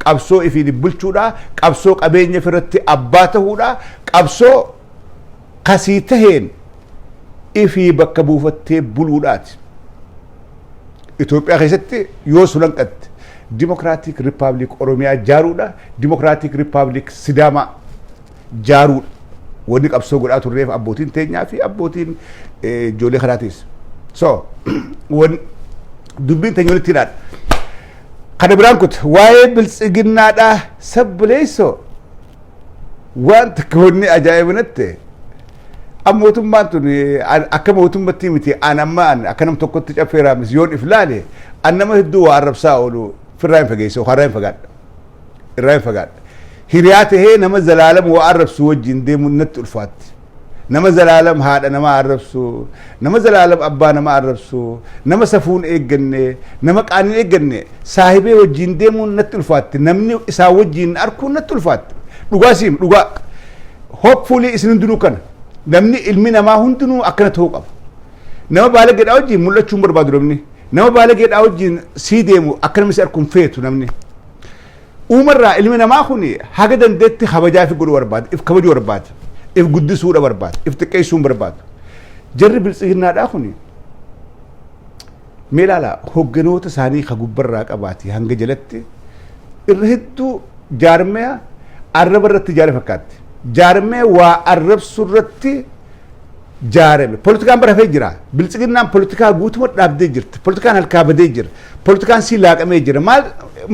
qabsoo ifiin bulchuudha qabsoo qabeenya firratti abbaa ta'uudha qabsoo kasii taheen ifii bakka buufattee buluudhaati Itoophiyaa keessatti yoo sulanqatte Democratic Republic Oromiyaa jaaruudha Democratic Republic Sidaamaa jaaruudha wanni qabsoo godhaa turreef abbootiin teenyaa fi abbootiin ijoollee kanaatis so wan dubbiin teenya walitti hidhaadha kana biraan kut waa'ee biltsiginnaadhaa sabbuleessoo waan takka wanni ajaa'ibanatte mootummaan tun akka mootummatti miti an amma an akka nam tokkotti caffeeraa misyoon iflaale an nama hedduu waa arrabsaa oolu firraa hin fageesse irraa hin fagaadha hiriyaa tahee nama zalaalam waa arrabsu wajjin deemu natti ulfaatti nama zalaalam haadha nama arrabsu nama zalaalam abbaa nama arrabsu nama safuun eegganne nama qaaniin eegganne saahibee wajjin deemu natti ulfaatti namni isaa wajjin arkuu natti ulfaatti dhugaa siim dhugaa hopefully isin hundinuu kana namni ilmi namaa hundinuu akkana ta'uu qaba nama baalageedhaa wajjin mul'achuu hin barbaadu namni nama baalageedhaa wajjin sii deemu akka namni si arkuun feetu namni uumarraa ilmi namaa kun haga dandeetti kabajaa fi godhuu barbaada if kabajuu barbaada if guddisuudha barbaada if xiqqeessuu hin barbaadu jarri biltsiginnaadhaa kun mee ilaala hogganoota isaanii ka gubbarraa qabaati hanga jalatti irra hedduu jaarmee arraba irratti jaare fakkaatti jaarmee waa arrabsu irratti jaarame politikaan bara hafee jira biltsiginnaan politikaa guutuma dhaabdee jirti politikaan halkaa badee jira politikaan sii laaqamee jira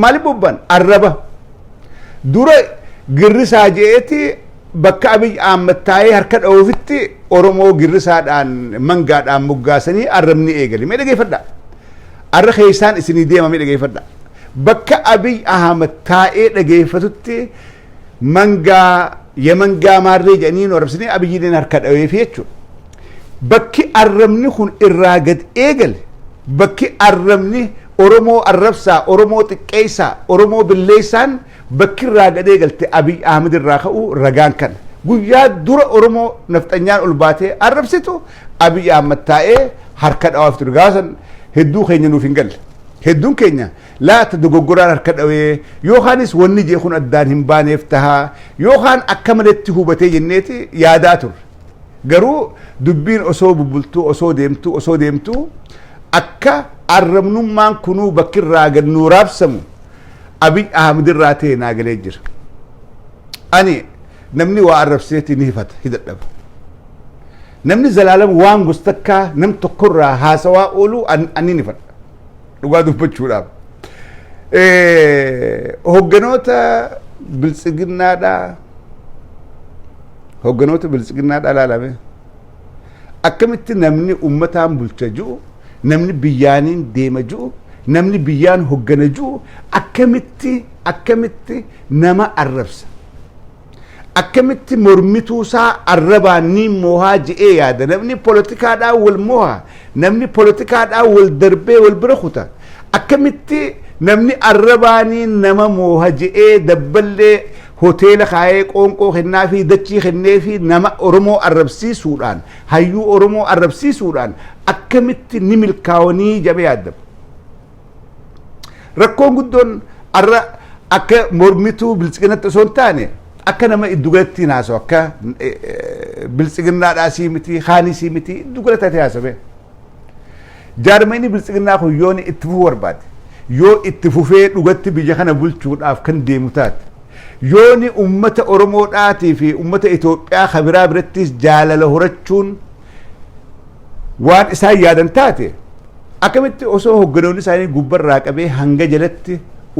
maali bobban arraba dura girrisaa je'eeti bakka Abiy Ahmed taa'ee harka dha'uufitti Oromoo girrisaadhaan mangaadhaan moggaasanii arrabni eegale mee dhageeffadha arra keeysaan isinii deema mee dhageeffadha bakka Abiy Ahmed taa'ee dhageeffatutti mangaa yemangaa maarree jedhaniin arrabsanii Abiyyiin harka dha'eefi jechuudha bakki arrabni kun irraa gad eegale bakki arrabni Oromoo arrabsaa Oromoo xiqqeessaa Oromoo billeessaan bakki irraa gad eegalte Abiy Ahmed irraa ka'u ragaan kan guyyaa dura Oromoo nafxanyaan ol baatee arrabsitu Abiy Ahmed taa'ee harka dha'aaf ture gaasan hedduu keenya nuuf hin galle hedduun keenya laata dogoggoraan harka dhawee yookaanis wanni jee kun addaan hin baaneef tahaa yookaan akka maletti hubatee jenneeti yaadaa ture garuu dubbiin osoo bubbultuu osoo deemtuu akka arrabnummaan kunuu bakki irraa gad nuu raabsamu Abiy Ahmed irraa ta'e naa galee jira ani namni waa arrabseeti ni hifata hidhadhaba namni zalaalam waan gostakkaa nam tokkorraa haasawaa oolu ani ni fadha dhugaa dubbachuudhaaf hogganoota biltsiginnaadhaa laalame akkamitti namni ummataan bulcha jiru namni biyyaaniin deema jiru namni biyyaan hoggana jiru akkamitti nama arrabsa akkamitti mormituusaa arrabaan ni moohaa je'ee yaada namni politikaadhaan wal moohaa namni politikaadhaan wal darbee wal bira kuta akkamitti namni arrabaanii nama mooha je'ee dabballee hoteela kaayee qoonqoo kennaa fi dachii kennee fi nama Oromoo arrabsiisuudhaan hayyuu Oromoo arrabsiisuudhaan akkamitti ni milkaa'anii jabe yaaddamu rakkoon guddoon arra akka mormituu biltsiginnatti osoo hin taane akka nama iddugalatti naasoo akka biltsiginnaadhaa sii miti haanii sii miti iddugalatti haasame jaarmayni biltsiginnaa kun yoo itti fufuu barbaade yoo itti fufee dhugatti biyya kana bulchuudhaaf kan deemu taate yoo ummata Oromoodhaatii fi ummata Itoophiyaa kabiraa birattis jaalala horachuun waan isaan yaadan taate akkamitti osoo hogganoonni isaanii gubbarraa qabee hanga jalatti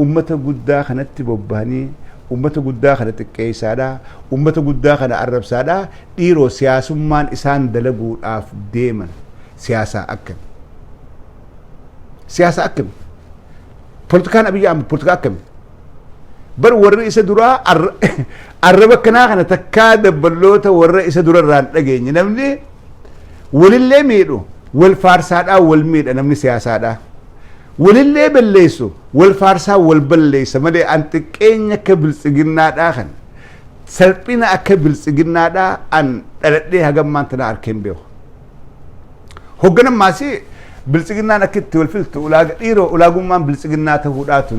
ummata guddaa kanatti bobbahanii ummata guddaa kana xiqqeessaadhaa ummata guddaa kana arrabsaadhaa dhiiroo siyaasummaan isaan dalaguudhaaf deeman siyaasa akkami politikaan Abiy Ahmed politikaa akkami bar warri isa duraa arraba kanaa kana takkaa dabballoota warra isa durarraan dhageenye namni walillee miidhu wal faarsaadhaa wal miidha namni siyaasaadhaa walillee balleessu wal faarsaa wal balleessa malee an xiqqeenya akka biltsiginnaadhaa kan salphina akka biltsiginnaadhaa an dhaladhee hagammaan tana arkeen beeku hogganammaasi bilisiginnaan akkitti wal filtu ulaaga dhiiroo ulaagummaan bilisiginnaa ta'uudhaatu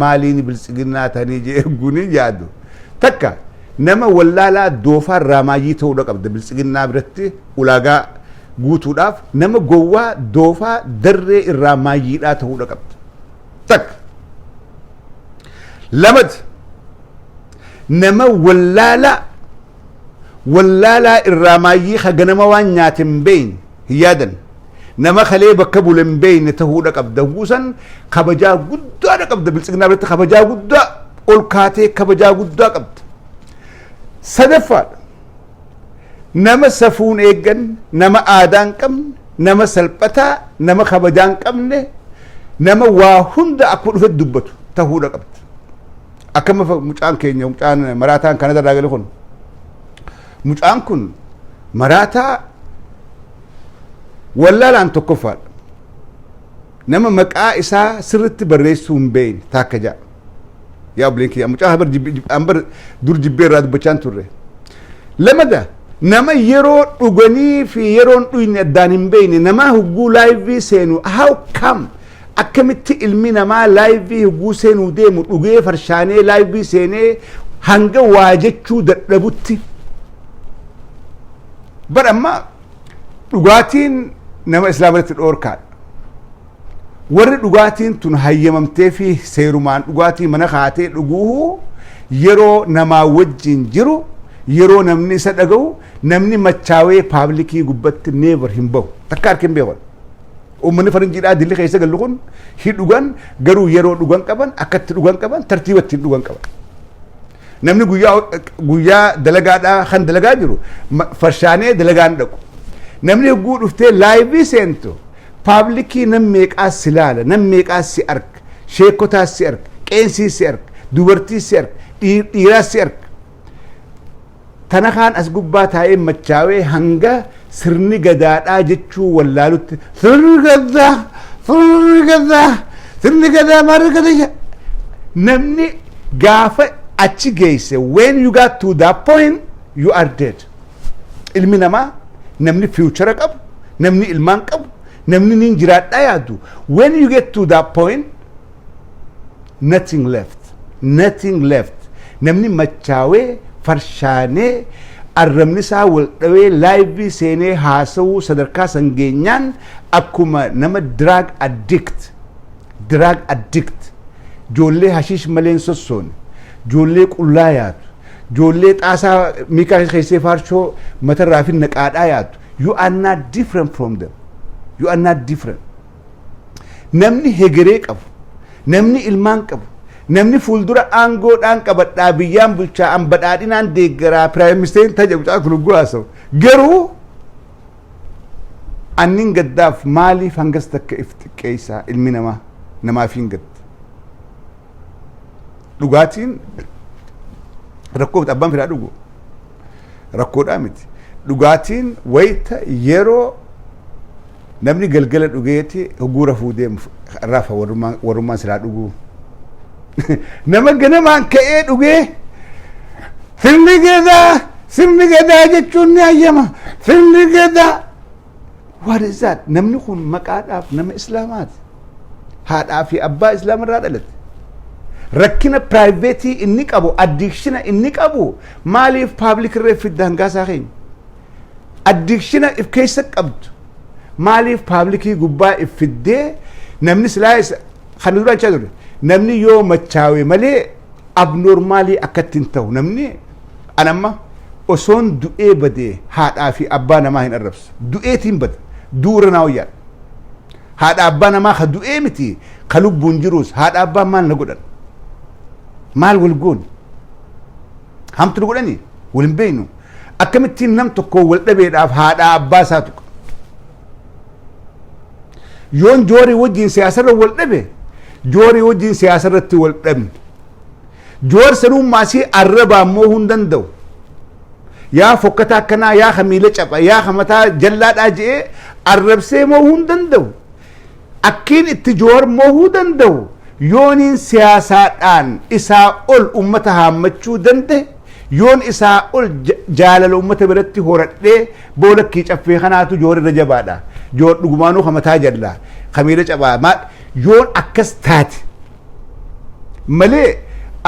maaliin bilisiginnaa ta'anii jeeguuni yaadu takka nama wallaalaa doofaa raamaayii ta'uudha qabda bilisiginnaa biratti ulaagaa guutuudhaaf nama gowwaa doofaa darree irraa maayiidhaa ta'uudha qabda takka lamad nama wallaalaa irraa maayii haganama waan nyaatin beeyin hiyaadan nama kalee bakka bulen beeyin ta'uudha qabda guusan kabajaa guddaadha qabda bilisiginnaa biratti kabajaa guddaa ol kaatee kabajaa guddaa qabda sadaffaadha nama safuun eeggan nama aadaan qabne nama salphataa nama kabajaan qabne nama waa hunda akkuma dhufet dubbatu ta'uudha qabda akkama mucaan keenya mucaan maraataan kanada irraa gale kun mucaan kun maraataa wallaalaan tokkoffaadha nama maqaa isaa sirritti barreessuu hin beeyin taakka jaa yaa obboleen kiyya mucaa ambar dur jibbee irraa dubbachaan turre lamada nama yeroo dhuganii fi yeroon dhuyne addaan hin beeyne nama hugguu laayivii seenu how come akkamitti ilmi namaa laayivii hugguu seenuu deemu dhugee farshaanee laayivii seenee hanga waa jechuu dadhabutti bar amma dhugaatiin nama islaamatti dhoorkaadha warri dhugaatiin tun hayyamamtee fi seerumaan dhugaatii mana kaatee dhuguu yeroo namaa wajjin jiru yeroo namni isa dhaga'u namni machaawee paablikii gubbatti neevar hin bahu takka harkin beekan ummanni faranjiidhaa dilli keessa gallu kun hin dhugan garuu yeroo dhugan qaban akkatti dhugan qaban tartiibatti hin dhugan qaban namni guyyaa dalagaadhaa kan dalagaa jiru farshaanee dalagaan dhaqu namni hugguu dhuftee laayivii seentu paablikii nam meeqaa si laala nam meeqaa si arka sheekotaa si arka qeensii si arka dubartii si arka dhiiraa si arka tana kaan as gubbaa taa'ee machaawee hanga sirni gadaadhaa jechuu wallaalutti sirni gadaa maarri gadayya namni gaafa achi geesse when you got to that point you are dead ilmi namaa namni future qabu namni ilmaan qabu namni nin jiraadhaa yaadu when you get to that point nothing left namni machaawee farshaanee arrabni isaa wal dhawee laayivii seenee haasawuu sadarkaa sangeenyaan akkuma nama drug addict joollee hashiish maleen sossoone joollee qullaa yaadu joollee xaasaa miikaa keessee faarshoo matarraa fi naqaadhaa yaadu you are not different from them namni hegeree qabu namni ilmaan qabu namni fuuldura aangoodhaan qabadhaa biyyaan bulchaa an badhaadhinaan deeggaraa piraayim ministeerin tajaajilaa kuluguu haasawu garuu annin gaddaaf maaliif hangas takka if xiqqeessaa ilmi namaaf hin gadda dhugaatiin rakkoo abbaan fidaa dhugu rakkoodhaa miti dhugaatiin wayita yeroo namni galgala dhugeeti hoguu rafuu deemu rafa warrummaan silaa dhuguu nama ganamaan ka'ee dhugee sirni gadaa jechuun ni hayyama sirni gadaa what is that namni kun maqaadhaaf nama islaamaati haadhaa fi abbaa islaamarraa dhalate rakkina private inni qabu addiction inni qabu maaliif public refid hangaasaa keenya addiction if keessa qabdu maaliif public gubbaa if fiddee namni silaa kan dura jechaa ture namni yoo machaawe malee abnormaalii akkattiin ta'u namni anamma osoon du'ee badee haadhaa fi abbaa namaa hin arrabsu du'eetiin bada duura naa wayyaa haadha abbaa namaa ka du'ee miti ka lubbuun jiruus haadha abbaa maal na godhan maal wal goon hamtu nu godhani wal hin beeynu akkamittiin nam tokko wal dhabeedhaaf haadha abbaa isaa tuqa yoon joorii wajjiin siyaasarra wal dhabe joorii wajjiin siyaasarratti wal dhabne joor sanummaasii arrabaa immoo hin danda'u yaa fokkata akkanaa yaa hamiila capha yaa hamataa jallaadhaa je'ee arrabsee moo hin danda'u akkiin itti joor moo hin danda'u yooniin siyaasaadhaan isaa ol ummata haammachuu danda'e yoon isaa ol jaalala ummata biratti horadhee boolakkii caffee kanaatu joor irra jabaadha yoo dhugumaanuu hamataa jalla khamiira cabaa ma yoon akkas taati malee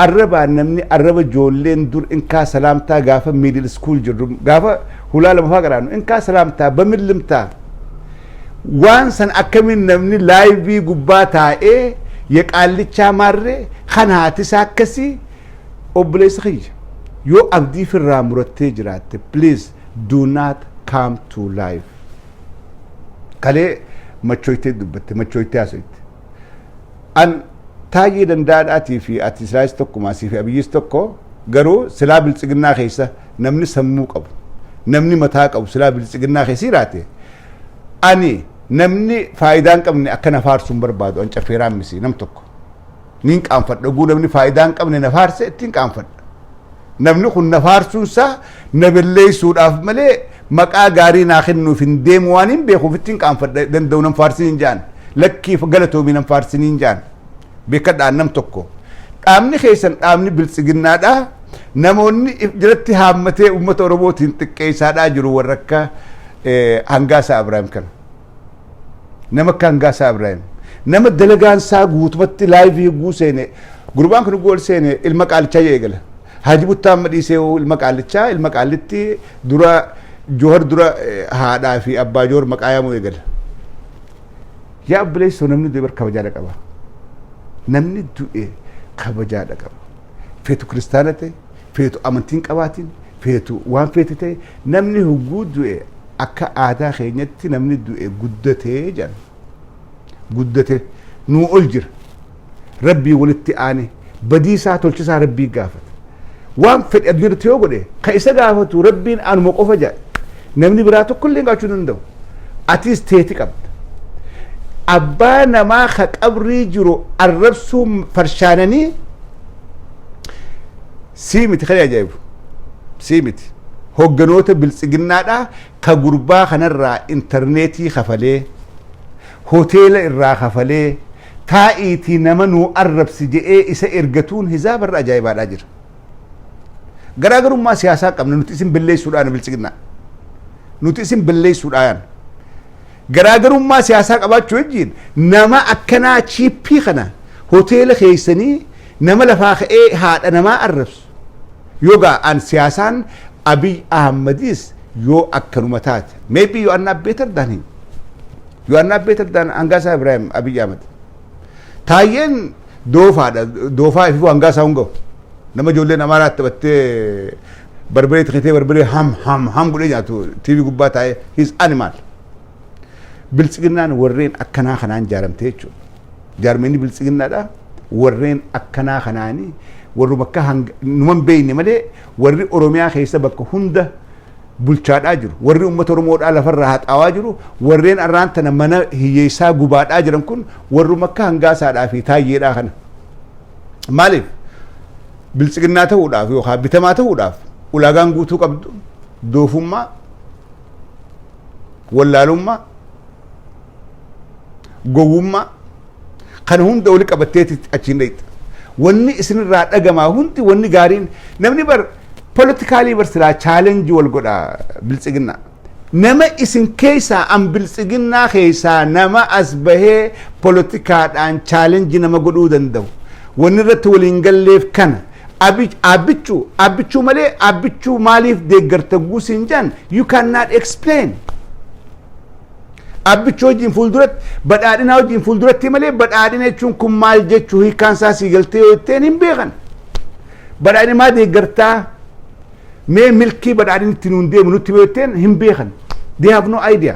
arraba namni arraba joolleen dur inkaa salaamtaa gaafa middle school jirru gaafa hulaa lama faa garaanu inkaa salaamtaa bamillimtaa waan san akkamin namni laayivii gubbaa taa'ee yaqaallichaa maarree kanaatisaa akkasii obboleessa kiyya yoo abdii firraa murattee jiraatte please do not come to life kalee machoytee dubbatte machoytee haasofte an taayee dandaadhaatii fi ati Israa'is tokko maasii fi Abiyyis tokko garuu silaa biltsiginnaa keessa namni sammuu qabu namni mataa qabu silaa biltsiginnaa keessa jiraate ani namni faayidaan qabne akka nafaarsuun barbaadu an caffeeraan misi nam tokko niin qaanfadha guu namni faayidaan qabne nafaarse ittiin qaanfadha namni kun nafaarsuunsaa naballeessuudhaaf malee maqaa gaarii naa kennuuf hin deemu waan hin beekuuf ittiin qaanfadha danda'u nam faarsiniin jaan lakkiif galatoomii nam faarsiniin jaan beekadhaan nam tokko dhaabni keessan dhaabni biltsiginnaadhaa namoonni jalatti haammatee uummata Oromootiin xiqqeessaadhaa jiru warra akka Hangaasaa Ibraahim kana nama akka Hangaasaa Ibraahim nama dalagaan isaa guutumatti laayivii guu seene gurbaan kun gool seene ilma qaalichaa eegala Haji Buttaa madhiisee ilma qaalitti dura Johor dura haadhaa fi abbaa Johor maqaa yaamuu eegala yaa obboleessoo namni du'e bar kabajaadha qaba namni du'e kabajaadha qaba feetu kiristaana ta'e feetu amantiin qabaatiin feetu waan feete ta'e namni hugguu du'e akka aadaa keenyatti namni du'e guddatee jedhan guddate nuu ol jira rabbii walitti aane badiisaa tolchisaa rabbii gaafata waan fedhe admirti yoo godhe ka isa gaafatu rabbiin anuma qofa jedha namni biraa tokkollee gaachuu danda'u atiis teeti qabda abbaa namaa ka qabrii jiru arrabsuu farshaananii sii miti kan ajaa'ibu sii miti hogganoota biltsiginnaadhaa ka gurbaa kanarraa intarneetii kafalee hoteela irraa kafalee taa'iitii nama nuu arrabsi je'ee isa ergatuun hizaabarra ajaa'ibaadhaa jira garaagarummaa siyaasaa qabna nuti isin balleessuudhaan biltsiginnaa nuti isin balleessuudhaan garaagarummaa siyaasaa qabaachuu wajjiin nama akkanaa chiippii kana hoteela keessanii nama lafaa ka'ee haadha namaa arrabsu yogaa an siyaasaan Abiy Ahmedis yoo akkanuma taate maybe you are not better than him you are not better than Hangaasaa Ibraahim Abiy Ahmed taayyeen doofaa ifi Hangaasaa hungawu nama ijoolleen Amaaraatti taphattee barbaree xiqqitee barbaree ham godhee nyaatu TV gubbaa taa'ee his animal biltsiginnaan warreen akkanaa kanaan jaaramte jechuudha jaarmeenni biltsiginnaadha warreen akkanaa kanaanii warruma akka numan beeyne malee warri Oromiyaa keessa bakka hunda bulchaadhaa jiru warri uummata Oromoodhaa lafarraa haxaawaa jiru warreen arraan tana mana hiyyeessaa gubaadhaa jiran kun warruma akka Hangaasaadhaa fi Taayyeedhaa kana maaliif biltsiginnaa ta'uudhaaf yookaan bitamaa ta'uudhaaf ulaagaan guutuu qabdu doofummaa wallaalummaa gowwummaa kan hunda wali qabatteeti achiin dhayxa wanni isinirraa dhagamaa hundi wanni gaariin namni bar politikaalii bar silaa chaalenjii wal godha biltsiginnaa nama isin keessaa an biltsiginnaa keessaa nama as bahee politikaadhaan chaalenjii nama godhuu danda'u wanni irratti waliin galleef kana abbichuu malee abbichuu maaliif deeggarta guusin jaan you cannot explain abbichuu wajjin fuulduratti badhaadhinaa wajjin fuulduratti malee badhaadhina jechuun kun maal jechuu hiikkaan isaa sii galtee yoo jetteen hin beekan badhaadhina maa deeggartaa mee milkii badhaadhina itti nuun deemu nutti yoo jetteen hin beekan they have no idea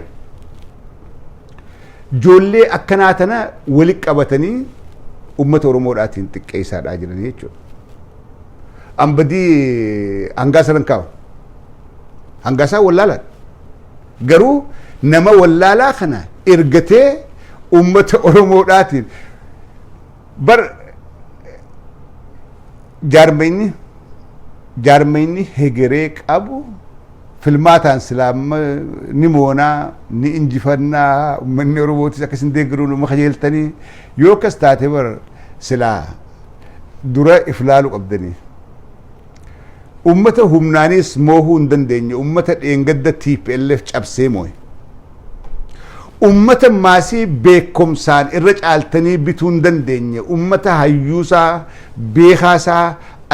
ijoollee akkanaa tana wali qabatanii ummata Oromoodhaatiin xiqqeessaadhaa jiran jechuudha ambadii Hangaasaa rankaawu Hangaasaa wallaalaa garuu nama wallaalaa kana ergatee ummata Oromoodhaatiin bar jaarmeenni hegeree qabu filmaataan silaama ni moonaa ni injifannaa ummanni Oromootis akkasin deeggaruu nama kajeeltanii yoo akkas taate bar silaa dura iflaalu qabdanii ummata humnaanis moohuu hin dandeenye ummata dheengadda TPLF cabsee mooye ummata maasii beekumsaan irra caaltanii bituun dandeenye ummata hayyuusaa beekaasaa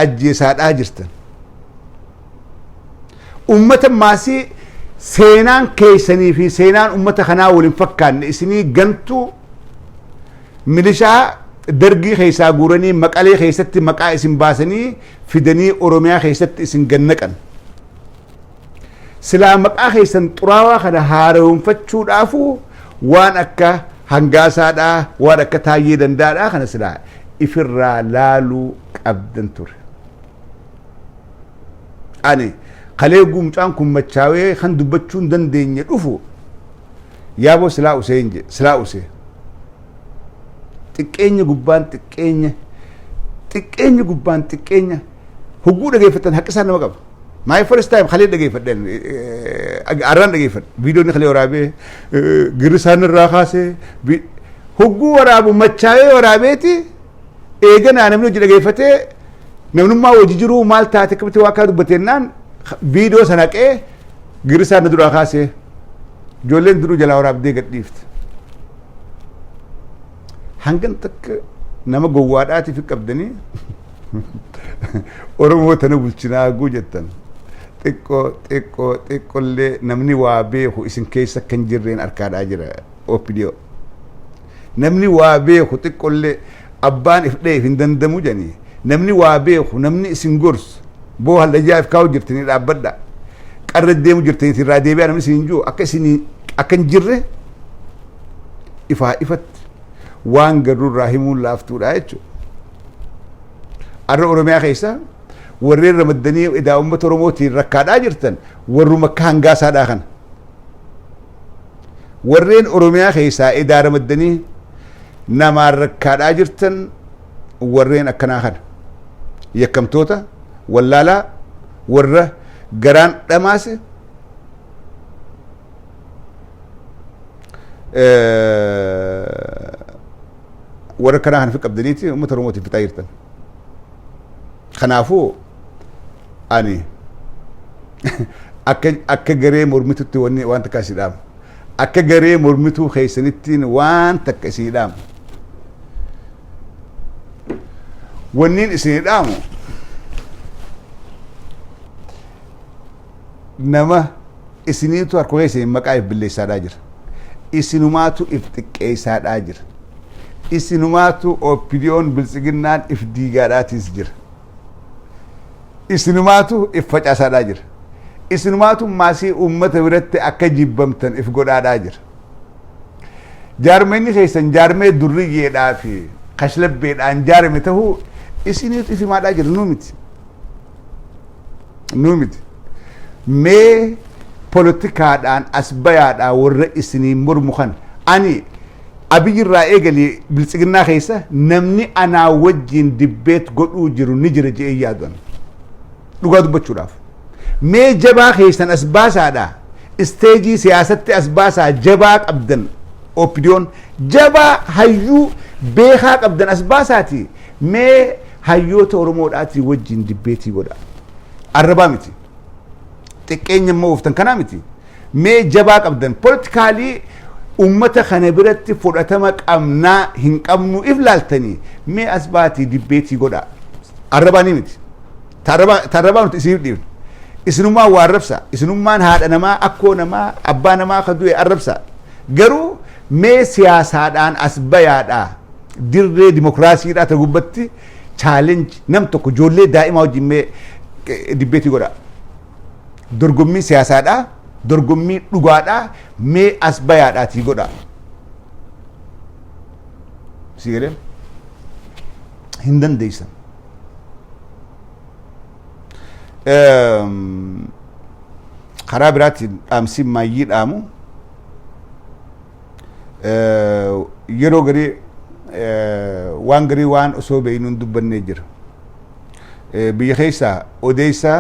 ajjeesaadhaa jirtan ummata maasii seenaan keessanii fi seenaan ummata kanaa waliin fakkaanne isinii gantuu milishaa dargii keessaa guuranii maqalee keessatti maqaa isin baasanii fidanii oromiyaa keessatti isin gannaqan silaa maqaa keessan xuraawaa kana haaromfachuudhaafu waan akka hangaasaadhaa waan akka taayyee dandaadhaa kana silaa ifirraa laaluu qabdan ture ani kalee gumcaan kun machaawee kan dubbachuun dandeenye dhufu yaaboo silaa useen je silaa usee xiqqeenya gubbaan xiqqeenya hugguu dhageeffatan haqqisaa nama qaba my first time khalee dhageeffadhen arraan dhageeffadhe viidiyoo ni khalee waraabee girisaan irraa kaasee hugguu waraabu machaawee waraabeeti eeganaa namni hojii dhageeffatee namnummaa hojii jiruu maal taate akkamitti waa kaa dubbatennaan viidiyoo sana haqee girisaan na duraa kaasee ijoolleen duruu jalaa waraabdee gadhiifte hangan takka nama gowwaadhaatiif qabdanii oromoo tana bulchinaa guu jettan xiqqollee namni waa beeku isin keessa kan jirreen arkaadhaa jira opidiyoo namni waa beeku xiqqollee abbaan if dheef hin dandamu janii namni waa beeku namni isin gorsu boo hallajaaf kaa'u jirtanii dhaabbadha qarra deemu jirtanii irraa deebi'aa namni isin jiru akka isin akka hin jirre ifaa ifatti waan garurraa himuun laaftuudha jechuudha arra oromiyaa keessa warreen ramaddanii edaa ummata oromootiin rakkaadhaa jirtan warruma akka hangaasaadhaa kana warreen oromiyaa keessaa edaa ramaddanii namaan rakkaadhaa jirtan warreen akkanaa kana yakkamtoota wallaalaa warra garaan dhamaase warra kanaa kana fi qabdaniiti ummata oromootiin fixaa jirtan kanaafuu ani akka garee mormitutti waan takka isii dhaamu akka garee mormituu keessanittiin waan takka isii dhaamu wanniin isinii dhaamu nama isiniitu harka keessanii maqaa if billeessaadhaa jira isinumaatu if xiqqeessaadhaa jira isinumaatu opidiyoon biltsiginnaan if diigaadhaatis jira isinumaatu if facaasaadhaa jira isinumaatu maasii ummata biratti akka jibbamtan if godhaadhaa jira jaarmeenni keessan jaarmee durriyyeedhaa fi kashlabbeedhaan jaarame tahuu isiniitu if himaadhaa jira nuu miti mee politikaadhaan as bayaadhaa warra isinii mormu kan ani abiyyirraa eegalee biltsiginnaa keessa namni anaa wajjin dibbeet godhuu jiru ni jira je'ee yaadan dhugaa dubbachuudhaaf mee jabaa keessan as baasaadha isteejii siyaasatti as baasaa jabaa qabdan opidiyoon jabaa hayyuu beekaa qabdan as baasaati mee hayyoota oromoodhaatii wajjin dibbeetii godha arrabaa miti xiqqeenya immoo uftan kanaa miti mee jabaa qabdan politikaalii ummata kana biratti fudhatama qabnaa hin qabnu if laaltanii mee as baatii dibbeetii godha arrabaanii miti tarrabaa nuti isin dhiibne isinummaan waa arrabsa isinummaan haadha namaa akkoo namaa abbaa namaa ka du'e arrabsa garuu mee siyaasaadhaan as bayaadhaa dirree dimokiraasiidhaa ta gubbatti chaalenji nam tokko ijoollee daa'imaa wajjin mee dibbeetii godha dorgommii siyaasaadhaa dorgommii dhugaadhaa mee as bayaadhaatii godha si galee hin dandeeysan karaa biraatiin dhaamsi maayyii dhaamu yeroo garii waan garii waan osoo beeynuun dubbannee jira biyya keessaa odeessaa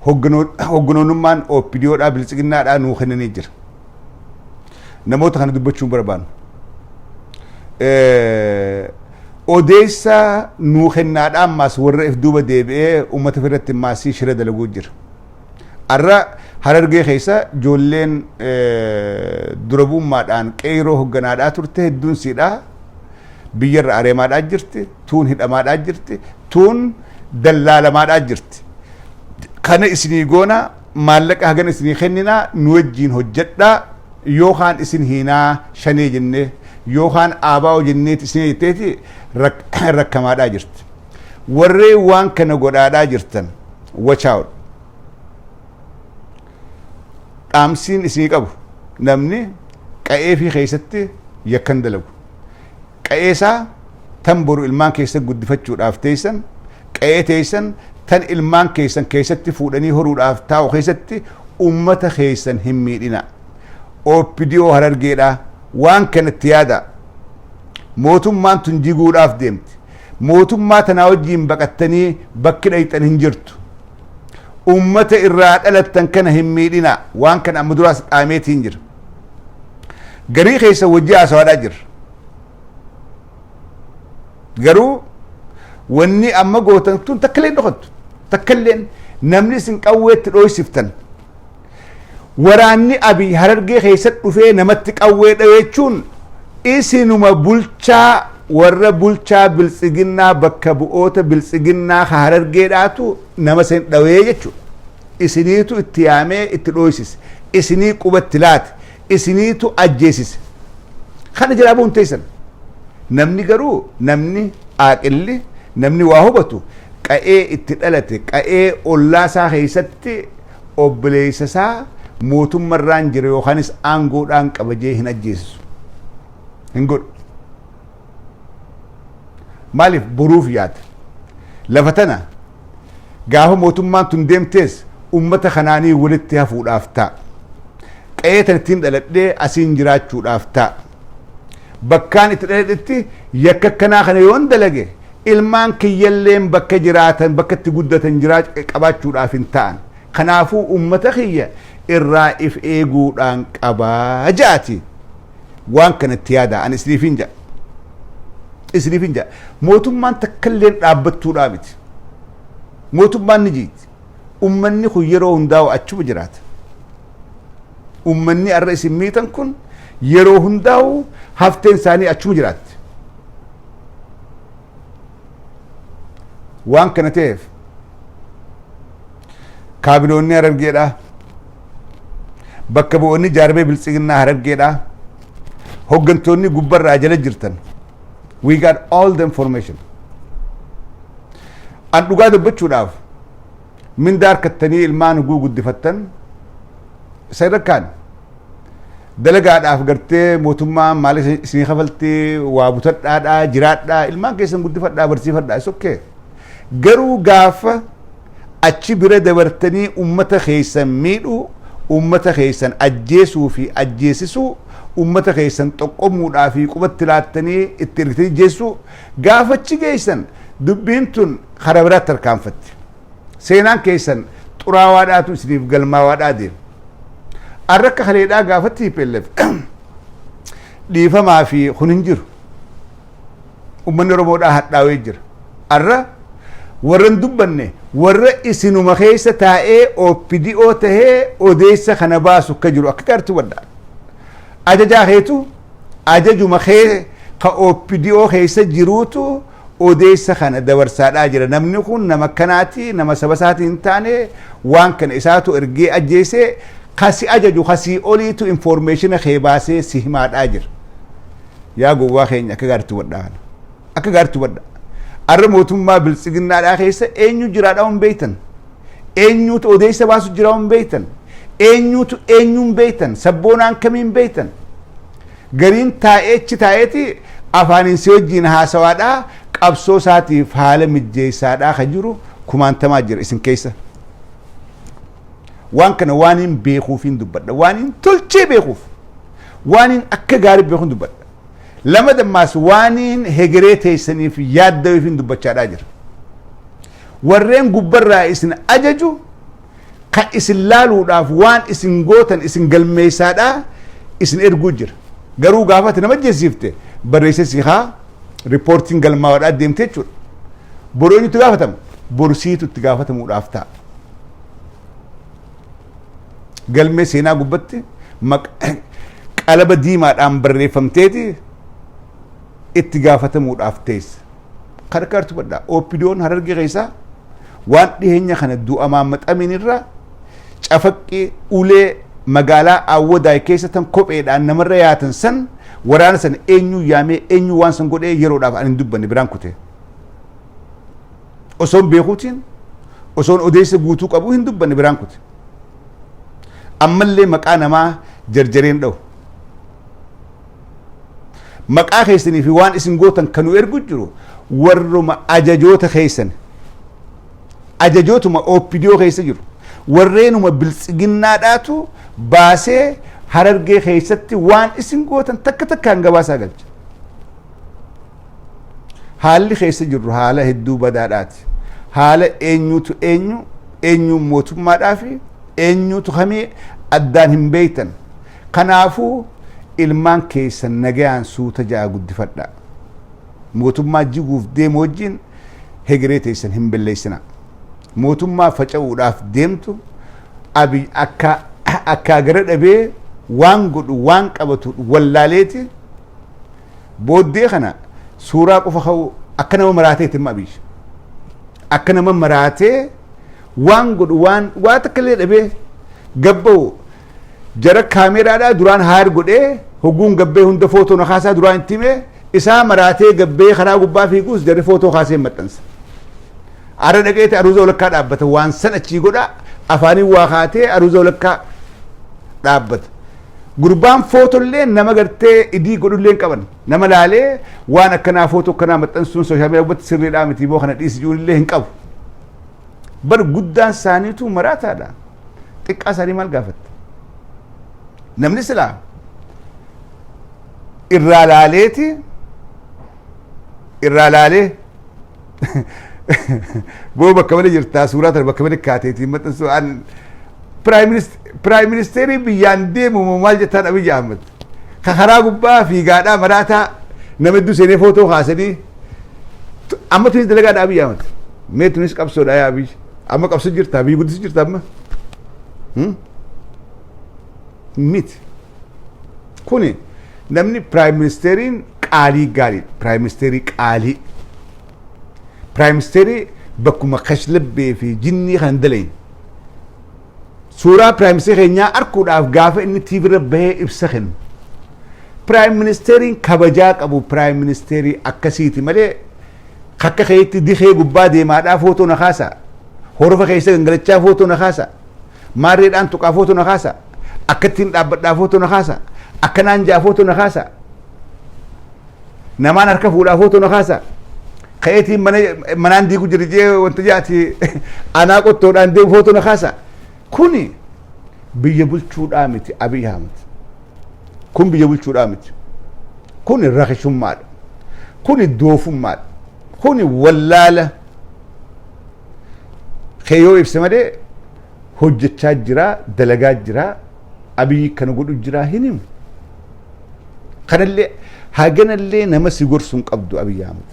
hogganoonummaan opidiyoodhaa biltsiginnaadhaa nuu kennanii jira namoota kana dubbachuun barbaannu odeessaa nuu kennaadhaan maas warra if duuba deebi'ee ummata irratti maasii shira dalaguu jira arra Harargee keessa ijoolleen durabummaadhaan qeeroo hogganaadhaa turte hedduun siidhaa biyyarra areemaadhaa jirti, tuun hidhamaadhaa jirti, tuun dallaalamaadhaa jirti. Kana isinii goona maallaqa hagana isinii kenninaa nu wajjiin hojjedhaa yookaan isin hiinaa shanee jennee yookaan aabaa jenneeti isin jetteeti rakkamaadhaa jirti. Warree waan kana godhaadhaa jirtan watch out. Dhaamsiin isinii qabu namni qa'ee fi keessatti yakkan dalagu. Qa'eesaa tan boru ilmaan keessa guddifachuudhaaf teessan, qa'ee teessan tan ilmaan keessan keessatti fuudhanii horuudhaaf taa'u keessatti ummata keessan hin miidhina. OPDO Harargeedhaa waan kanatti yaada. Mootummaan tun jiguudhaaf deemti. Mootummaa tanaa wajjiin baqattanii bakki dhayxan hin jirtu. Ummata irraa dhalattan kana hin miidhina. Waan kana amma duraas dhaameetiin jira. Garii keessa wajjii haasawaadhaa jira. Garuu wanni amma gootan tun takkaleen dhokattu. Takkaleen namni isin qawweetti dhoysiftan. Waraanni Abiy Harargee keessatti dhufee namatti qawwee dhaweechuun isinuma bulchaa warra bulchaa biltsiginnaa bakka bu'oota biltsiginnaa Harargeedhaatu nama sen dhawee jechuudha. Isiniitu itti yaamee itti dhoysise. Isinii qubatti laate. Isiniitu ajjeesise. Kana jiraa bu'uun teessan. Namni garuu namni aaqilli namni waa hubatu qa'ee itti dhalate qa'ee ollaasaa keessatti obboleessasaa mootummarraan jira yookaanis aangoodhaan qabajee hin ajjeesisu. Hin godhu. Maaliif boruuf yaada. Lafa tana gaafa mootummaan tun deemtees ummata kanaanii walitti hafuudhaaf ta'a. Qa'ee tan ittiin dhaladhee asiin jiraachuudhaaf ta'a. Bakkaan itti dhaladhetti yakka akkanaa kana yoon dalage ilmaan kiyyalleen bakka jiraatan bakka itti guddatan qabaachuudhaaf hin ta'an. Kanaafuu ummata kiyya irraa if eeguudhaan qabaa jaati. Waan kanatti yaada ani isiniifin ja'a. Isiniifin ja'a. Mootummaan takkalleen dhaabbattuudhaa miti. Mootummaan ni jiiti. Ummanni kun yeroo hundaa'u achuma jiraata. Ummanni arra isin miitan kun yeroo hundaa'u hafteen isaanii achuma jiraatti. Waan kana ta'eef kaabinoonni Harargeedhaa bakka bu'oonni jaarmee biltsiginnaa Harargeedhaa hoggantoonni gubbarraa jala jirtan we got all the information. An dhugaa dubbachuudhaaf mindaa harkattanii ilmaan huguu guddifattan sadarkaan dalagaadhaaf gartee mootummaan maal isinii kafaltii waa butadhaadhaa jiraadhaa ilmaan keessan guddifadhaa barsiifadhaa is okay. Garuu gaafa achi bira dabartanii ummata keessan miidhuu ummata keessan ajjeesuu fi ajjeesisuu ummata keessan xoqqomuudhaa fi qubatti laattanii itti ergitanii jeessuu gaafa achi geessan dubbiin tun karaa biraatti harkaanfatti. Seenaan keessan xuraawaadhaatu isiniif galmaawaadhaa deema. Arrakka haleedhaa gaafatti hiiphelleef dhiifamaa fi kun hin jiru. Ummanni Oromoodhaa hadhaawee jira. Arra warran dubbanne warra isinuma keessa taa'ee OPDO tahee odeessa kana baasu akka jiru akka gartu wadda. Ajajaa keetu ajajuma kee ka OPDO keessa jiruutu odeessa kana dabarsaadhaa jira. Namni kun nama kanaati nama saba isaatii hin taane waan kana isaatu ergee ajjeesee kasi ajaju kasi oliitu informationa kee baasee si himaadhaa jira. Yaa gowwaa keenya akka gartu wadda. Akka gartu wadda. Arra mootummaa biltsiginnaadhaa keessa eenyu jiraadhaa hin beektan. Eenyutu odeessa baasu jiraa hin beektan. Eenyutu eenyuun beektan. Sabboonaan kamiin beektan. Gariin taa'eechi taa'eeti afaaniin si wajjiin haasawaadhaa qabsoo isaatiif haala mijjeessaadhaa kan jiru kumaantamaa jira isin keessa. Waan kana waaniin beekuufiin dubbadha. Waaniin tolchee beekuuf. Waaniin akka gaarii beekuun dubbadha. Lama dammaas waaniin hegeree teessaniif yaaddawiifiin dubbachaadhaa jira. Warreen gubbarraa isin ajaju kan isin laaluudhaaf waan isin gootan isin galmeessaadhaa isin erguu jira. Garuu gaafati nama jeessiifte barreessee siihaa riippoortiin galmaawadhaa deemtee jechuudha. Boroo eenyutti gaafatamu? Borsiitu itti gaafatamuudhaaf ta'a. galmee seenaa gubbatti qalaba diimaadhaan barreeffamteeti itti gaafatamuudhaaf teessa. Karkartu baddaa OPDO'n Harargee keessaa waan dhiheenya kana du'a maammaxamiin irraa cafaqqii ulee magaalaa Awwadaay keessa tan kopheedhaan namarra yaatan san waraana san eenyu yaamee eenyu waan san godhee yeroodhaaf an hin dubbanne biraan kute. Osoon beekuutiin osoon odeessa guutuu qabu hin dubbanne biraan kute. Ammallee maqaa namaa jarjareen dha'u. Maqaa keessanii fi waan isin gootan kanu ergu jiru warruma ajajoota keessan. Ajajootuma OPDO keessa jiru. Warreenuma biltsiginnaadhaatu baasee Harargee keessatti waan isin gootan takka takkaan gabaasaa galcha. Haalli keessa jirru haala hedduu badaadhaati. Haala eenyutu eenyu mootummaadhaa fi eenyutu hamee addaan hin beektan. Kanaafuu ilmaan keessan nagayaan suuta ja'a guddifadhaa. Mootummaa jiguuf deemu wajjin hegeree teessan hin balleessinaa. Mootummaa faca'uudhaaf deemtu Abiy akka gara dhabee waan godhu waan qabatu wallaaleeti booddee kana suuraa qofa ka'u akka nama maraateetti himma Abiy. Akka nama maraatee waan godhu waan takkallee dhabee gabba'u jara kaameraadhaa duraan haar godhee hogguun gabbee hunda footoo na kaasaa duraan itti himee isaa maraatee gabbee karaa gubbaa fiiguus jarri footoo kaasee maxxansa. Ara dhaqeeti aruuza walakkaa dhaabbata waan san achii godha afaaniin waa kaatee aruuza walakkaa dhaabbata. Gurbaan footollee nama gartee idii godhullee qaban nama laalee waan akkanaa footoo akkanaa maxxansuun sooshaal miidiyaa gubbatti sirriidhaa miti boo kana dhiisi jiruullee hin qabu. Bar guddaan isaaniitu maraataadha. Xiqqaa isaanii maal gaafatta? Namni silaa irraa laalee boo bakka malee jirtaa suuraa tana bakka malee kaateetiin maxxansu an Prime Ministeerii biyyaan deemu maal jettaan Abiy Ahmed karaa gubbaa fiigaadhaa maraataa nama hedduu seenee footoo kaasanii amma tunis dalagaadha Abiy Ahmed mee tunis qabsoodha yaa Abiy amma qabsu jirta Abiy guddisu jirta amma miti kuni namni Prime Ministeeriin qaalii gaariidha Prime Ministeerii qaalii Prime Ministeerii bakkuma kashlabbee fi jinnii kan dalayin suuraa Prime Ministeerii keenyaa arkuudhaaf gaafa inni TV irra bahee ibsa kennu Prime Ministeeriin kabajaa qabu Prime Ministeerii akkasiiti malee kakka keetti dikee gubbaa deemaadhaa footoo na kaasa horofa keessa gangalachaa footoo na kaasa maarreedhaan tuqaa footoo na kaasa akkattiin dhaabbadhaa footoo na kaasa akkanaan jaa footoo na kaasa namaan harka fuudhaa footoo na kaasa ka'eetiin manaan diigu jirjee wanta jaati anaa qottoodhaan deemu footoo na kaasa kuni biyya bulchuudhaa miti Abiy Ahmed kun biyya bulchuudhaa miti kuni rakishummaadha kuni doofummaadha kuni wallaala keeyoo ibsa malee hojjechaa jira dalagaa jira Abiy kana godhu jira hin himu kanallee haganallee nama si gorsuun qabdu Abiy Ahmed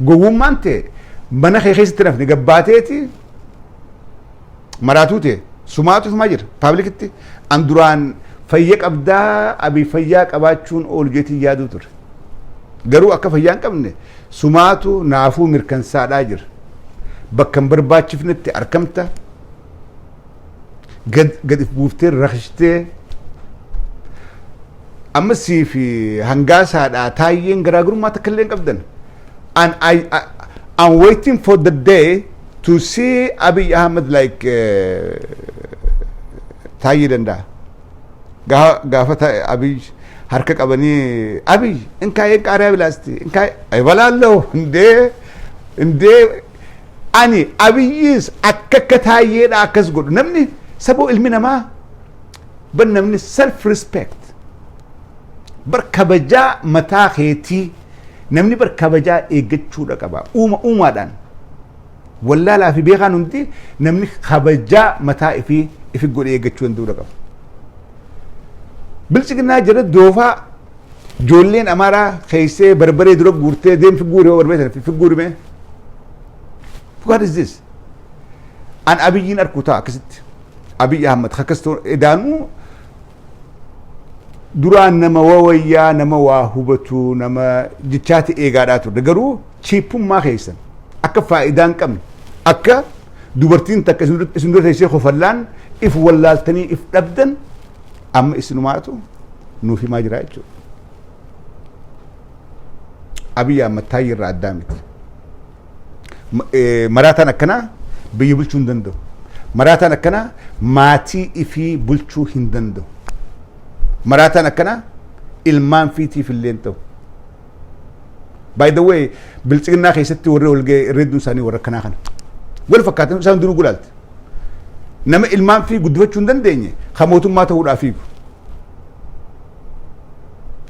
gowwummaan ta'e mana kee keessatti nafni gabbaateeti maraatuu ta'e sumaatuuf maa jira paablikitti an duraan fayya qabdaa Abiy fayyaa qabaachuun oolu jeetii yaaduu ture garuu akka fayyaa hin qabne sumaatu naafuu mirkansaadhaa jira bakka hin barbaachifnetti argamta gad buuftee rakishtee amma sii fi hangaasaadhaa taayyeen garaagarummaa takka illee hin qabdan. And I'm waiting for the day to see Abiy Ahmed like Tayyee Dandaa. Gaafa Abiy harka qabanii Abiy inkaayee qaariyaa bilaasti inkaayee balaaloo indee ani Abiyyis akka Tayyeedha akkas godhu namni saboo ilmi namaa ban namni self respect bar kabajaa mataa keetii namni bar kabajaa eeggachuudha qaba uumaadhaan wallaalaa fi beekaan hundi namni kabajaa mataa ifi godhe eeggachuu danda'uudha qaba. Bilchiginaa jira doofaa ijoolleen amaaraa keessee barbaree dura guurtee deemfi guuree barbaree sana fi guurime. What is this? An Abiyyiin arku ta'a akkasitti Abiy Ahmed khakasto idanu duraan nama wawayyaa nama waa hubatu nama jichaati eegaadhaa ture garuu chiippummaa keessan akka faayidaan qabne akka dubartiin takka isin dura teessee qofallaan if wallaaltanii if dhabdan amma isinumaatu nuuf himaa jira jechuudha. Abiy Ahmed taayii irraa addaa miti. Maraataan akkanaa biyya bulchuu hin danda'u. Maraataan akkanaa maatii ifii bulchuu hin danda'u. Maraataan akkanaa ilmaan fiitiif illee ta'u. By the way, bilchiginnaa keessatti warri olgee irreedduun isaanii warra akkanaa kana. Wal fakkaatan isaan duruu gulaalte. Nama ilmaan fi guddifachuu hin dandeenye kan mootummaa ta'uudhaa fiigu.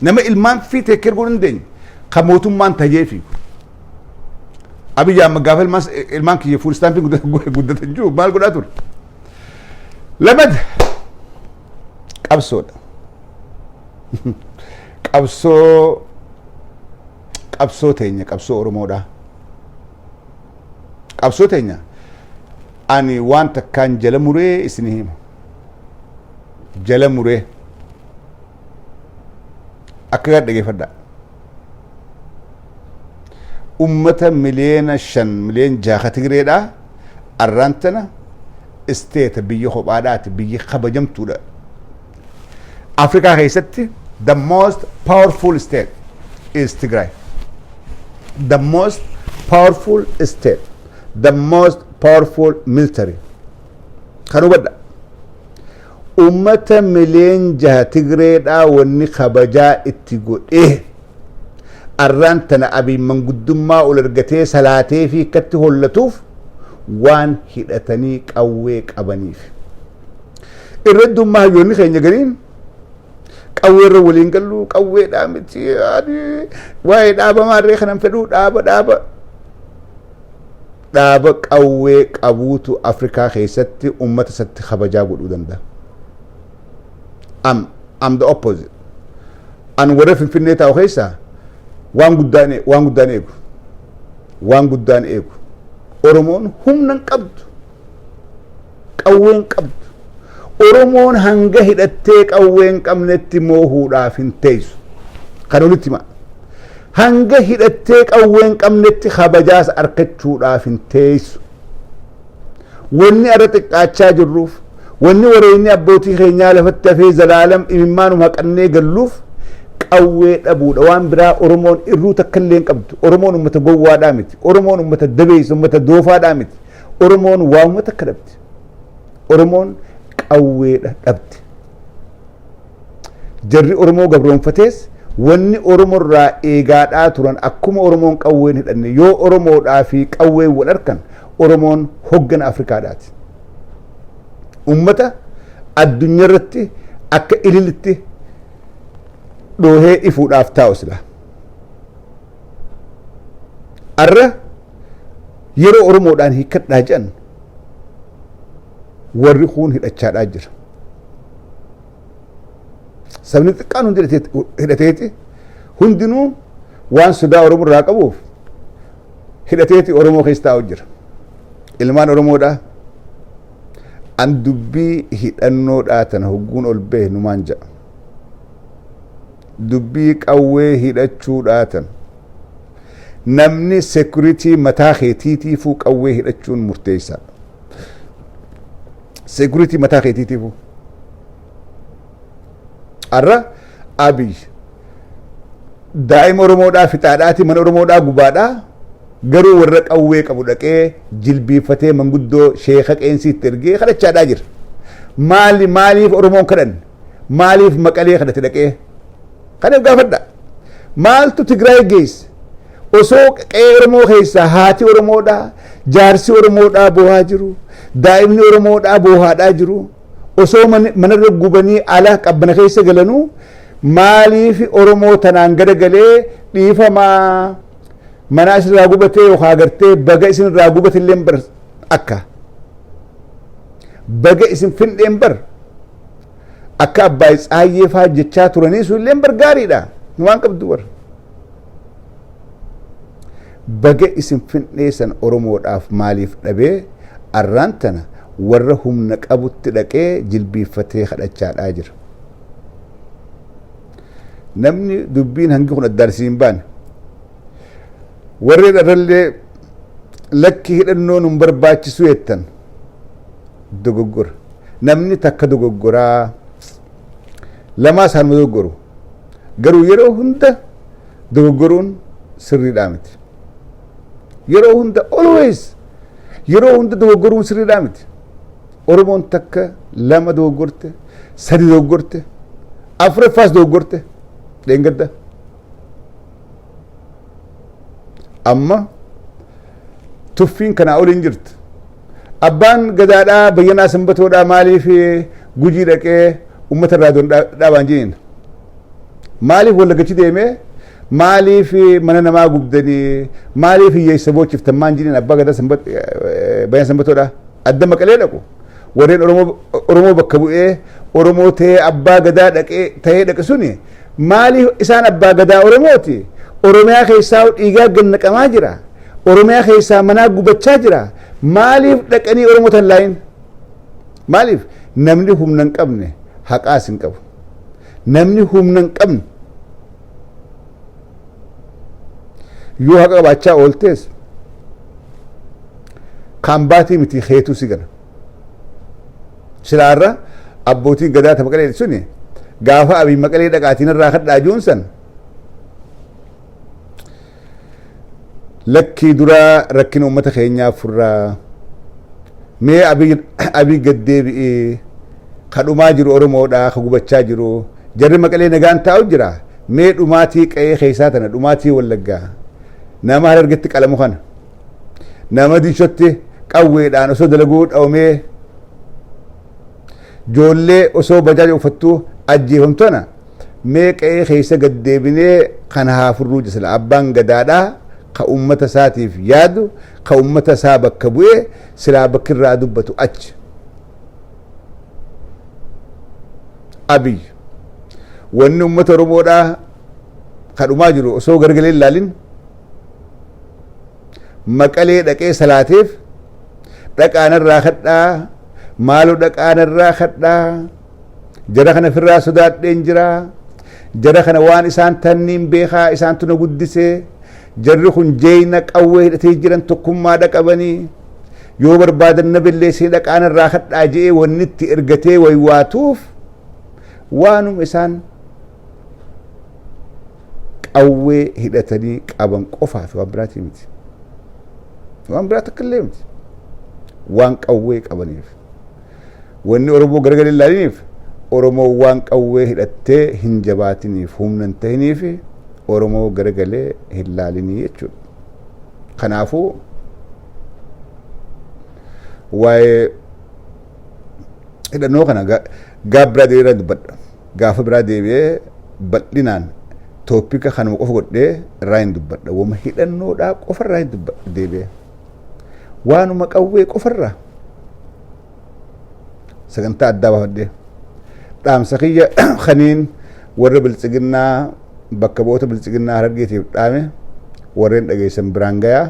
Nama ilmaan fi teekkeer godhuu hin dandeenye kan mootummaan tajee fiigu. Abiy Ahmed gaafa ilmaan kiyya fuul istaampiin guddatan jiru maal godhaa ture? Lamad qabsoodha. Qabsoo teenya qabsoo Oromoodha. Qabsoo teenya ani waan takkaan jala muree isinii hima. Jala muree akka dhaggeeffadhaa. Ummata miliyoona 5 miliyoona 6 Tigreedha arraantana isteeta biyya kophaadhaati biyya kabajamtuudha. Afrikaa keessatti the most powerful state is Tigray. The most powerful state, the most powerful military. Kan hubadha. Ummata miliyoona 6 Tigreedha wanni kabajaa itti godhee arraantana abiy manguddummaa ol ergatee salaatee fi akkatti hollatuuf waan hidhatanii qawwee qabaniif. Irreddummaa hayyoonni keenya gariin qawwee irra waliin gallu qawweedhaa miti waa'ee dhaaba maarree kanan fedhuu dhaaba qawwee qabuutu Afrikaa keessatti ummata satti kabajaa godhuu danda'a. I'm the opposite. An warra Finfinnee taa'u keessaa waan guddaan eegu Oromoon humna hin qabdu qawwee hin qabdu. Oromoon hanga hidhattee qawwee hin qabnetti moohuudhaaf hin teessu. Kan olitti hima. Hanga hidhattee qawwee hin qabnetti kabajaas argachuudhaaf hin teessu. Wanni arra xiqqaachaa jirruuf wanni wareenni abbootii keenyaa lafatti hafee zalaalam imimmaanuma haqannee galluuf qawwee dhabuudha. Waan biraa Oromoon irruu takka illee hin qabdu. Oromoon ummata gowwaadhaa miti. Oromoon ummata dabeessa ummata doofaadhaa miti. Oromoon waa ummata akka dhabdi. Oromoon qawweedha dhabdi. Jarri Oromoo gabroonfatees wanni Oromoorraa eegaadhaa turan akkuma Oromoon qawween hidhanne yoo Oromoodhaa fi qawween wal arkan Oromoon hoggana Afrikaadhaati. Ummata addunyaa irratti akka ililitti dhoohee ifuudhaaf taa'u sila. Arra yeroo Oromoodhaan hiikkadhaa jedhan warri kuun hidhachaadhaa jira. Sabni xiqqaan hundi hidhateeti hundinuu waan sodaa Oromoo irraa qabuuf hidhateeti Oromoo keessa taa'u jira. Ilmaan Oromoodhaa an dubbii hidhannoodhaa tana hogguun ol bahe numaan jedha. Dubbii qawwee hidhachuudhaa tana namni security mataa keetiitiifuu qawwee hidhachuun murteessaa. Security mataa keetiitiifuu. Arra Abiy daa'ima Oromoodhaa fixaadhaati mana Oromoodhaa gubaadhaa garuu warra qawwee qabu dhaqee jilbiifatee manguddoo sheeka qeensiitti ergee kadhachaadhaa jira. Maaliif Oromoon kadhan? Maaliif Maqalee kadhate dhaqee? Kanaaf gaafadha. Maaltu Tigraay geesse? Osoo qe'ee Oromoo keessaa haati Oromoodhaa, jaarsi Oromoodhaa boohaa jiru, daa'imni Oromoodhaa boohaadhaa jiru, osoo manarra gubanii ala qabbana keessa galanuu maaliif Oromoo tanaan garagalee dhiifamaa mana isinirraa gubatee yookaan agartee baga isinirraa gubate illee bar akka baga isin findheen bar akka Abbaay Tsaayyee faa jechaa turanii sun illee bar gaariidha waan qabdu bar baga isin findhee san Oromoodhaaf maaliif dhabee arraan tana warra humna qabutti dhaqee jilbiiffatee kadhachaadhaa jira. Namni dubbiin hangi kun addaarsiin baan warreen irrallee lakki hidhannoon hin barbaachisu jettan dogoggora. Namni takka dogoggoraa lamaa isaan dogoggoru garuu yeroo hunda dogoggoruun sirriidhaa miti. Yeroo hunda always yeroo hunda dogoggoruun sirriidhaa miti. Oromoon takka lama dogoggorte sadi dogoggorte afuraffaas dogoggorte dheengadda. Amma tuffiin kanaa ol hin jirtu. Abbaan gadaadhaa bayyanaa sanbatoodhaa maaliif gujii dhaqee ummata irraa dhaabaan jiniin? Maaliif wallagachi deemee maaliif mana namaa gubdanii maaliif hiyyeessa boochiftan maan jiniin abbaa gadaa bayyan sanbatoodhaa adda maqalee dhaqu. Warreen Oromoo bakka bu'ee Oromoo ta'ee abbaa gadaa ta'ee dhaqe suni maaliif isaan abbaa gadaa Oromooti? Oromiyaa keessaa dhiigaa gannaqamaa jira. Oromiyaa keessaa manaa gubachaa jira. Maaliif dhaqanii Oromoo tan laayin? Maaliif namni humna hin qabne haqaas hin qabu. Namni humna hin qabne yoo haqa qabaachaa ooltees kan baatii miti heetuu si gala. Silaarra abbootiin gadaa ta maqalee suni gaafa abii maqalee dhaqaatiin irraa kadhaa juunsan lakkii duraa rakkina ummata keenyaaf furraa mee abii gaddeebi'ee kadhumaa jiru Oromoodhaa ka gubachaa jiru jarri maqalee nagaan taa'u jira mee dhumaatii qe'ee keessaa tana dhumaatii wallaggaa nama harargetti qalamu kana nama diishotti qawweedhaan osoo dalaguu dhawmee joollee osoo bajaaja uffattuu ajjeefamtona mee qe'ee keessa gaddeebinee kana haa furruu jisla abbaan gadaadhaa ka ummata isaatiif yaadu ka ummata isaa bakka bu'ee silaa bakki irraa dubbatu achi. Abiy wanni ummata Oromoodhaa kadhumaa jiru osoo gargalee ilaalin maqalee dhaqee salaateef dhaqaanarraa kadhaa maaloo dhaqaanarraa kadhaa jara kana firraa sodaadheen jira jara kana waan isaan tanniin beekaa isaan tuna guddisee jarri kun jeeyna qawwee hidhatee jiran tokkummaa dhaqabanii yoo barbaadan na billeessee dhaqaanarraa kadhaa je'ee wanni itti ergatee waywaatuuf waanum isaan qawwee hidhatanii qaban qofaaf waan biraatii miti. Waan biraa takka illee miti. Waan qawwee qabaniif. Wanni Oromoo garagalee ilaaliniif Oromoo waan qawwee hidhattee hin jabaatiniif humna hin tahiniif Oromoo garagalee hin laalinii jechuudha. Kanaafuu waa'ee hidhannoo kana gaaf biraa deebi'ee dubbadha. Gaafa biraa deebi'ee bal'inaan tooppika kanuma qofa godhee irraa hin dubbadha. Wama hidhannoodhaa qofa irraa hin dubbadha deebi'ee. Waanuma qawwee qofarraa sagantaa addaa baafadhee dhaamsa kiyya kaniin warra biltsiginnaa bakka bu'oota biltsiginnaa Harargeetiif dhaame warreen dhageessan biraan gayaa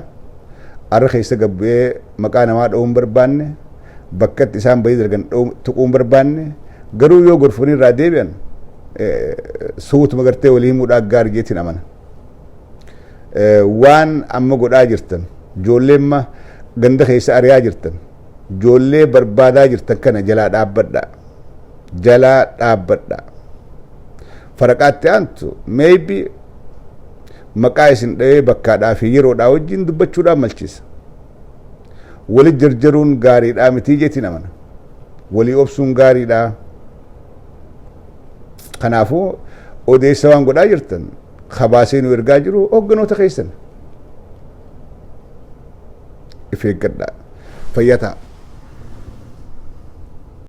arra keessa gabbu'ee maqaa namaa dha'uun barbaanne bakkatti isaan bayii dargan tuquun barbaanne garuu yoo gorfanii irraa deebi'an suutuma gartee walii himuudhaa gaarii jeetiin amana. Waan amma godhaa jirtan ijoolleemma ganda keessa ari'aa jirtan ijoollee barbaadaa jirtan kana jalaa dhaabbadhaa. Jalaa dhaabbadhaa. Faraqaatti aantu maybe maqaa isin dha'ee bakkaadhaa fi yeroodhaa wajjin dubbachuudhaan malchiisa. Wali jarjaruun gaariidhaa mitii jeetiin amana. Walii obsuun gaariidhaa. Kanaafuu odeessa waan godhaa jirtan kabaasee nu ergaa jiru hogganoota keessan. If eeggadhaa. Fayyaa ta'a.